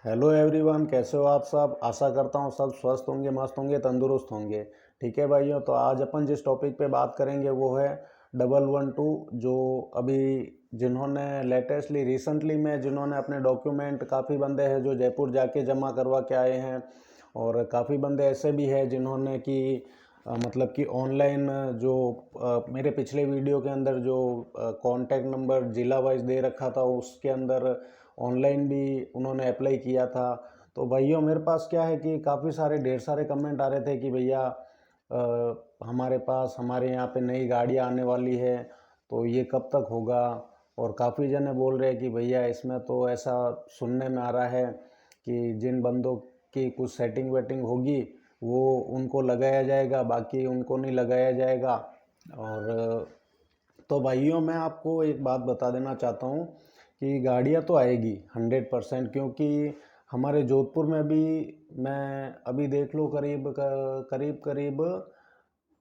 Hello everyone, कैसे हो आप सब। आशा करता हूँ सब स्वस्थ होंगे, मस्त होंगे, तंदुरुस्त होंगे। ठीक है भाइयों, तो आज अपन जिस टॉपिक पे बात करेंगे वो है 112, जो अभी जिन्होंने लेटेस्टली रिसेंटली में जिन्होंने अपने डॉक्यूमेंट, काफ़ी बंदे हैं जो जयपुर जाके जमा करवा के आए हैं, और काफ़ी बंदे ऐसे भी हैं जिन्होंने कि मतलब कि ऑनलाइन जो मेरे पिछले वीडियो के अंदर जो कॉन्टैक्ट नंबर ज़िला वाइज दे रखा था उसके अंदर ऑनलाइन भी उन्होंने अप्लाई किया था। तो भैया मेरे पास क्या है कि काफ़ी सारे ढेर सारे कमेंट आ रहे थे कि भैया हमारे यहाँ पे नई गाड़ियाँ आने वाली है, तो ये कब तक होगा। और काफ़ी जने बोल रहे हैं कि भैया इसमें तो ऐसा सुनने में आ रहा है कि जिन बंदों की कुछ सेटिंग वेटिंग होगी वो उनको लगाया जाएगा, बाकी उनको नहीं लगाया जाएगा। और तो भाइयों मैं आपको एक बात बता देना चाहता हूँ कि गाड़ियाँ तो आएगी 100%, क्योंकि हमारे जोधपुर में भी मैं अभी देख लो करीब करीब करीब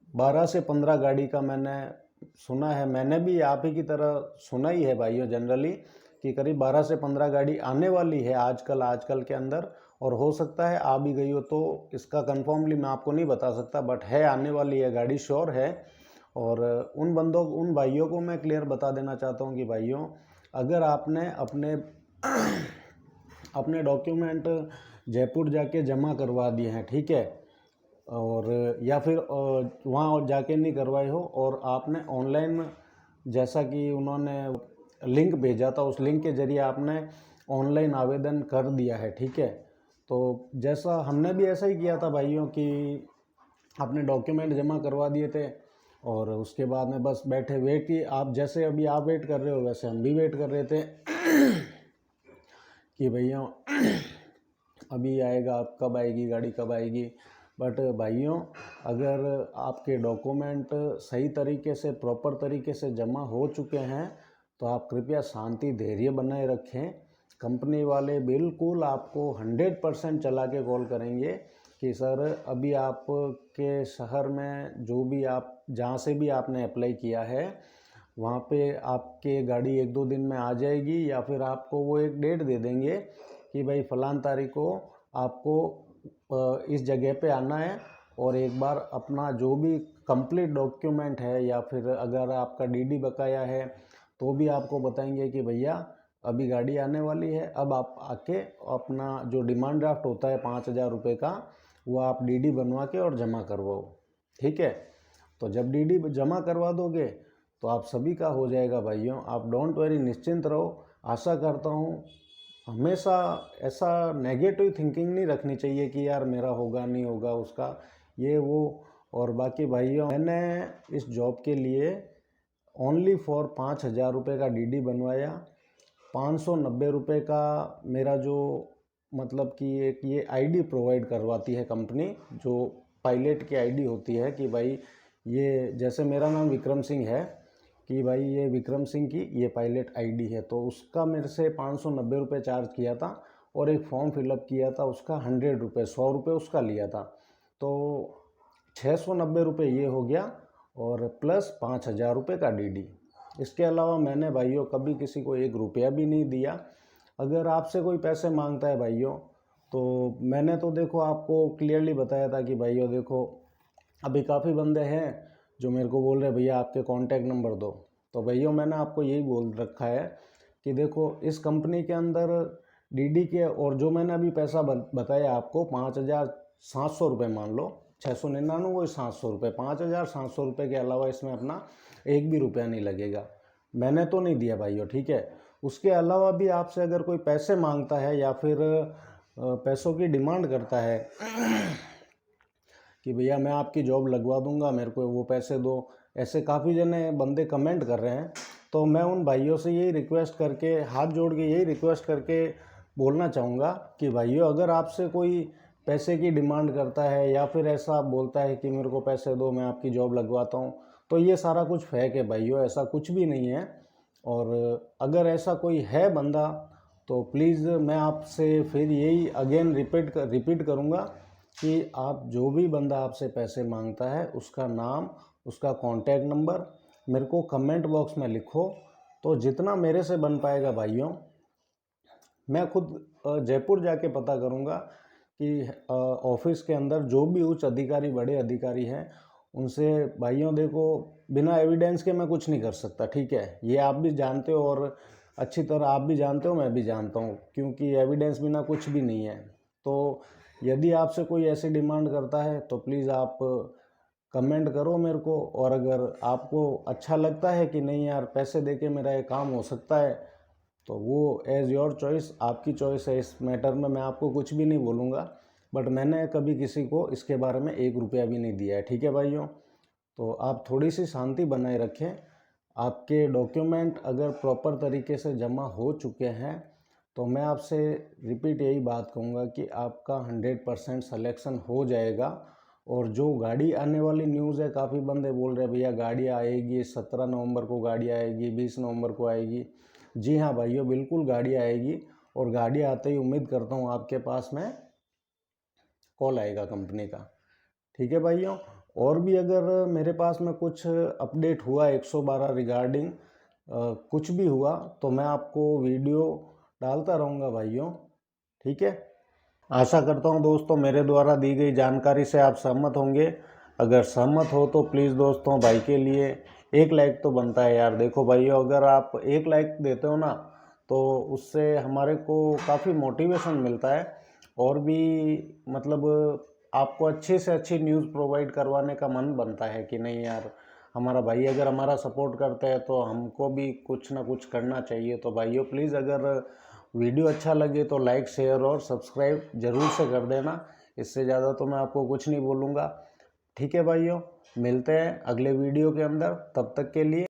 12 से 15 गाड़ी का मैंने सुना है। मैंने भी आप ही की तरह सुना ही है भाइयों, जनरली कि करीब 12 से 15 गाड़ी आने वाली है आजकल के अंदर। और हो सकता है आ भी गई हो, तो इसका कंफर्मली मैं आपको नहीं बता सकता, बट है आने वाली है गाड़ी, श्योर है। और उन भाइयों को मैं क्लियर बता देना चाहता हूँ कि भाइयों, अगर आपने अपने अपने डॉक्यूमेंट जयपुर जाके जमा करवा दिए हैं, ठीक है, और या फिर वहाँ जाके नहीं करवाए हो और आपने ऑनलाइन, जैसा कि उन्होंने लिंक भेजा था, उस लिंक के जरिए आपने ऑनलाइन आवेदन कर दिया है, ठीक है। तो जैसा हमने भी ऐसा ही किया था भाइयों कि अपने डॉक्यूमेंट जमा करवा दिए थे, और उसके बाद में बस बैठे वेट की, आप जैसे अभी आप वेट कर रहे हो वैसे हम भी वेट कर रहे थे कि भैया अभी आएगा, अब कब आएगी गाड़ी, कब आएगी। बट भाइयों, अगर आपके डॉक्यूमेंट सही तरीके से, प्रॉपर तरीके से जमा हो चुके हैं तो आप कृपया शांति धैर्य बनाए रखें। कंपनी वाले बिल्कुल आपको 100% चला के कॉल करेंगे कि सर अभी आपके शहर में जो भी आप जहाँ से भी आपने अप्लाई किया है वहाँ पे आपके गाड़ी 1-2 दिन में आ जाएगी, या फिर आपको वो एक डेट दे देंगे कि भाई फलान तारीख को आपको इस जगह पे आना है, और एक बार अपना जो भी कंप्लीट डॉक्यूमेंट है, या फिर अगर आपका डीडी बकाया है तो भी आपको बताएंगे कि भैया अभी गाड़ी आने वाली है, अब आप आके अपना जो डिमांड ड्राफ्ट होता है 5,000 रुपये का, वो आप डीडी बनवा के और जमा करवाओ, ठीक है। तो जब डीडी जमा करवा दोगे तो आप सभी का हो जाएगा भाइयों, आप डोंट वरी, निश्चिंत रहो। आशा करता हूँ हमेशा ऐसा नेगेटिव थिंकिंग नहीं रखनी चाहिए कि यार मेरा होगा नहीं होगा उसका, ये वो। और बाकी भाइयों, मैंने इस जॉब के लिए ओनली फॉर 5,000 रुपये का डीडी बनवाया। 590 रुपये का मेरा जो मतलब कि एक ये आईडी प्रोवाइड करवाती है कंपनी, जो पायलट की आईडी होती है कि भाई ये, जैसे मेरा नाम विक्रम सिंह है, कि भाई ये विक्रम सिंह की ये पायलट आईडी है, तो उसका मेरे से 590 रुपये चार्ज किया था। और एक फॉर्म फिलअप किया था, उसका 100 रुपये, 100 रुपये उसका लिया था। तो 690 रुपये ये हो गया, और प्लस 5,000 रुपये का डीडी। इसके अलावा मैंने भाइयों कभी किसी को 1 रुपया भी नहीं दिया। अगर आपसे कोई पैसे मांगता है भाइयों, तो मैंने तो देखो आपको क्लियरली बताया था कि भाइयों देखो, अभी काफ़ी बंदे हैं जो मेरे को बोल रहे हैं भैया आपके कॉन्टैक्ट नंबर दो। तो भैया मैंने आपको यही बोल रखा है कि देखो इस कंपनी के अंदर डीडी के, और जो मैंने अभी पैसा बताया आपको 5,700 रुपये मान लो, 699 वही 700 रुपये, 5,700 रुपये के अलावा इसमें अपना 1 भी रुपया नहीं लगेगा। मैंने तो नहीं दिया भाइयों, ठीक है। उसके अलावा भी आपसे अगर कोई पैसे मांगता है या फिर पैसों की डिमांड करता है कि भैया मैं आपकी जॉब लगवा दूंगा, मेरे को वो पैसे दो, ऐसे काफ़ी जने बंदे कमेंट कर रहे हैं। तो मैं उन भाइयों से यही रिक्वेस्ट करके, हाथ जोड़ के यही रिक्वेस्ट करके बोलना चाहूँगा कि भाइयों, अगर आपसे कोई पैसे की डिमांड करता है या फिर ऐसा बोलता है कि मेरे को पैसे दो मैं आपकी जॉब लगवाता हूँ, तो ये सारा कुछ फेक है भाइयों, ऐसा कुछ भी नहीं है। और अगर ऐसा कोई है बंदा तो प्लीज़ मैं आपसे फिर यही अगेन रिपीट करूँगा कि आप, जो भी बंदा आपसे पैसे मांगता है, उसका नाम, उसका कॉन्टैक्ट नंबर मेरे को कमेंट बॉक्स में लिखो। तो जितना मेरे से बन पाएगा भाइयों, मैं खुद जयपुर जाके पता करूँगा कि ऑफिस के अंदर जो भी उच्च अधिकारी, बड़े अधिकारी हैं, उनसे भाइयों देखो बिना एविडेंस के मैं कुछ नहीं कर सकता, ठीक है, ये आप भी जानते हो और अच्छी तरह आप भी जानते हो, मैं भी जानता हूँ, क्योंकि एविडेंस बिना कुछ भी नहीं है। तो यदि आपसे कोई ऐसी डिमांड करता है तो प्लीज़ आप कमेंट करो मेरे को, और अगर आपको अच्छा लगता है कि नहीं यार पैसे देके मेरा ये काम हो सकता है, तो वो एज़ योर चॉइस, आपकी चॉइस है, इस मैटर में मैं आपको कुछ भी नहीं बोलूँगा। बट मैंने कभी किसी को इसके बारे में 1 रुपया भी नहीं दिया है, ठीक है भाइयों। तो आप थोड़ी सी शांति बनाए रखें। आपके डॉक्यूमेंट अगर प्रॉपर तरीके से जमा हो चुके हैं तो मैं आपसे रिपीट यही बात कहूँगा कि आपका 100% सिलेक्शन हो जाएगा। और जो गाड़ी आने वाली न्यूज़ है, काफ़ी बंदे बोल रहे हैं भैया गाड़ी आएगी, 17 नवंबर को गाड़ी आएगी, 20 नवंबर को आएगी। जी हाँ भाइयों, बिल्कुल गाड़ी आएगी, और गाड़ी आते ही उम्मीद करता हूँ आपके पास में कॉल आएगा कंपनी का, ठीक है भाइयों। और भी अगर मेरे पास में कुछ अपडेट हुआ 112 रिगार्डिंग कुछ भी हुआ तो मैं आपको वीडियो डालता रहूँगा भाइयों, ठीक है। आशा करता हूँ दोस्तों मेरे द्वारा दी गई जानकारी से आप सहमत होंगे। अगर सहमत हो तो प्लीज़ दोस्तों भाई के लिए 1 लाइक तो बनता है यार। देखो भाइयों, अगर आप 1 लाइक देते हो ना तो उससे हमारे को काफ़ी मोटिवेशन मिलता है, और भी मतलब आपको अच्छी से अच्छी न्यूज़ प्रोवाइड करवाने का मन बनता है कि नहीं यार, हमारा भाई अगर हमारा सपोर्ट करता है तो हमको भी कुछ ना कुछ करना चाहिए। तो भाइयों प्लीज़ अगर वीडियो अच्छा लगे तो लाइक, शेयर और सब्सक्राइब ज़रूर से कर देना। इससे ज़्यादा तो मैं आपको कुछ नहीं बोलूँगा, ठीक है भाइयों। मिलते हैं अगले वीडियो के अंदर, तब तक के लिए